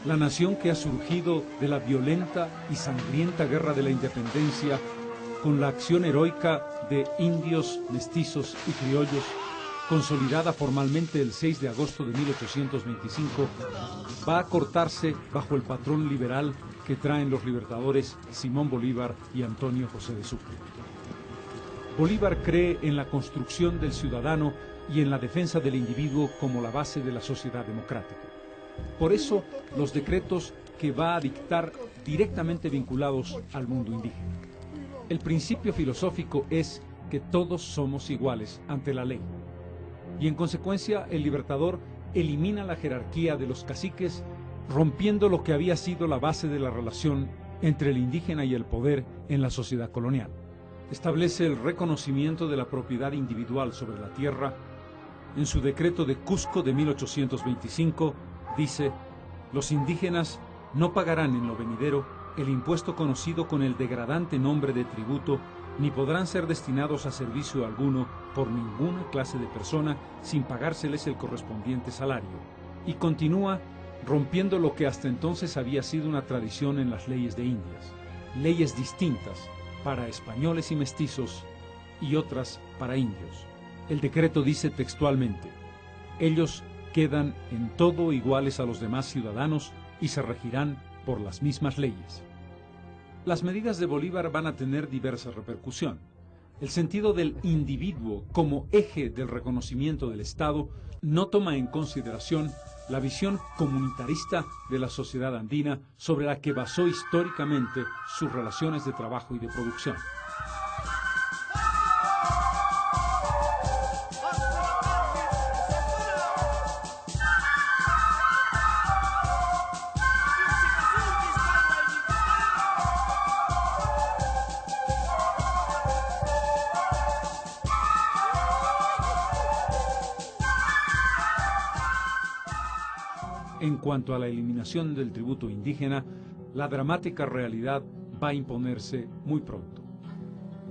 la nación que ha surgido de la violenta y sangrienta guerra de la independencia con la acción heroica de indios, mestizos y criollos, consolidada formalmente el 6 de agosto de 1825, va a cortarse bajo el patrón liberal que traen los libertadores Simón Bolívar y Antonio José de Sucre. Bolívar cree en la construcción del ciudadano y en la defensa del individuo como la base de la sociedad democrática. Por eso, los decretos que va a dictar directamente vinculados al mundo indígena. El principio filosófico es que todos somos iguales ante la ley. Y en consecuencia, el libertador elimina la jerarquía de los caciques, rompiendo lo que había sido la base de la relación entre el indígena y el poder en la sociedad colonial. Establece el reconocimiento de la propiedad individual sobre la tierra. En su decreto de Cusco de 1825, dice: los indígenas no pagarán en lo venidero el impuesto conocido con el degradante nombre de tributo, ni podrán ser destinados a servicio alguno por ninguna clase de persona sin pagárseles el correspondiente salario. Y continúa rompiendo lo que hasta entonces había sido una tradición en las leyes de Indias, leyes distintas para españoles y mestizos y otras para indios. El decreto dice textualmente: ellos quedan en todo iguales a los demás ciudadanos y se regirán por las mismas leyes. Las medidas de Bolívar van a tener diversa repercusión. El sentido del individuo como eje del reconocimiento del Estado no toma en consideración la visión comunitarista de la sociedad andina sobre la que basó históricamente sus relaciones de trabajo y de producción. En cuanto a la eliminación del tributo indígena, la dramática realidad va a imponerse muy pronto.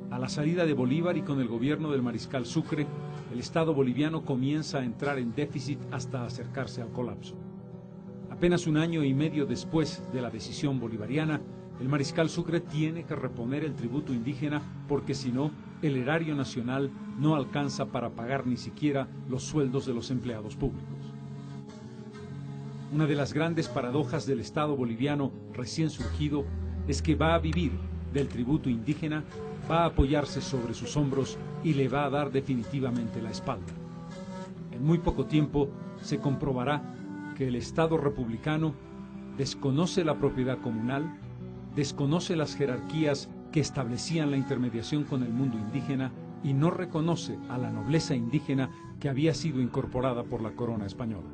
A la salida de Bolívar y con el gobierno del mariscal Sucre, el Estado boliviano comienza a entrar en déficit hasta acercarse al colapso. Apenas un año y medio después de la decisión bolivariana, el mariscal Sucre tiene que reponer el tributo indígena porque si no, el erario nacional no alcanza para pagar ni siquiera los sueldos de los empleados públicos. Una de las grandes paradojas del Estado boliviano recién surgido es que va a vivir del tributo indígena, va a apoyarse sobre sus hombros y le va a dar definitivamente la espalda. En muy poco tiempo se comprobará que el Estado republicano desconoce la propiedad comunal, desconoce las jerarquías que establecían la intermediación con el mundo indígena y no reconoce a la nobleza indígena que había sido incorporada por la corona española.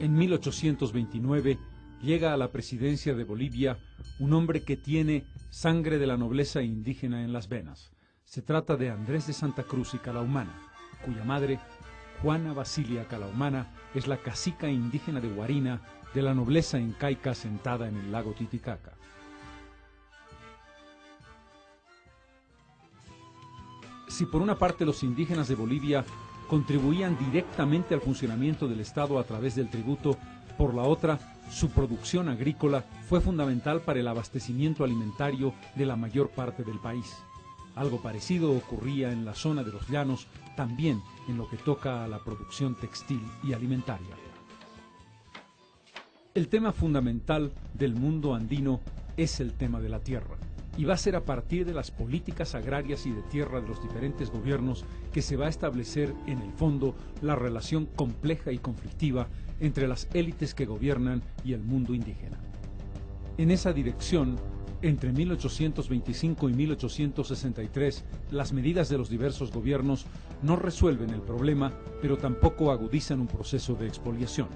En 1829 llega a la presidencia de Bolivia un hombre que tiene sangre de la nobleza indígena en las venas. Se trata de Andrés de Santa Cruz y Calaumana, cuya madre, Juana Basilia Calaumana, es la cacica indígena de Guarina de la nobleza incaica asentada en el lago Titicaca. Si por una parte los indígenas de Bolivia contribuían directamente al funcionamiento del Estado a través del tributo, por la otra, su producción agrícola fue fundamental para el abastecimiento alimentario de la mayor parte del país. Algo parecido ocurría en la zona de los llanos, también en lo que toca a la producción textil y alimentaria. El tema fundamental del mundo andino es el tema de la tierra. Y va a ser a partir de las políticas agrarias y de tierra de los diferentes gobiernos que se va a establecer, en el fondo, la relación compleja y conflictiva entre las élites que gobiernan y el mundo indígena. En esa dirección, entre 1825 y 1863, las medidas de los diversos gobiernos no resuelven el problema, pero tampoco agudizan un proceso de expoliación.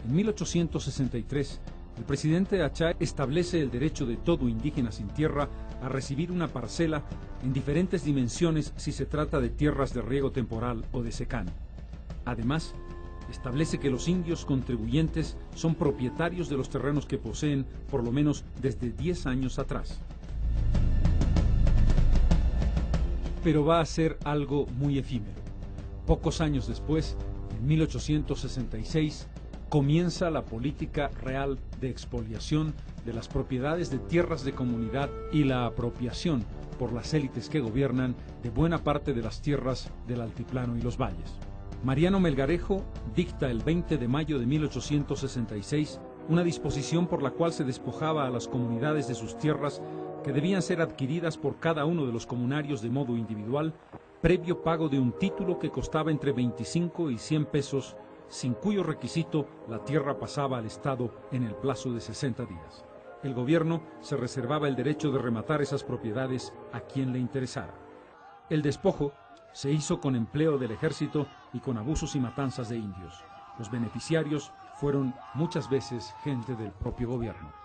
En 1863, el presidente Achá establece el derecho de todo indígena sin tierra a recibir una parcela en diferentes dimensiones si se trata de tierras de riego temporal o de secano. Además, establece que los indios contribuyentes son propietarios de los terrenos que poseen por lo menos desde 10 años atrás. Pero va a ser algo muy efímero. Pocos años después, en 1866, comienza la política real de expoliación de las propiedades de tierras de comunidad y la apropiación por las élites que gobiernan de buena parte de las tierras del altiplano y los valles. Mariano Melgarejo dicta el 20 de mayo de 1866 una disposición por la cual se despojaba a las comunidades de sus tierras que debían ser adquiridas por cada uno de los comunarios de modo individual, previo pago de un título que costaba entre 25 y 100 pesos, sin cuyo requisito la tierra pasaba al Estado en el plazo de 60 días. El gobierno se reservaba el derecho de rematar esas propiedades a quien le interesara. El despojo se hizo con empleo del ejército y con abusos y matanzas de indios. Los beneficiarios fueron muchas veces gente del propio gobierno.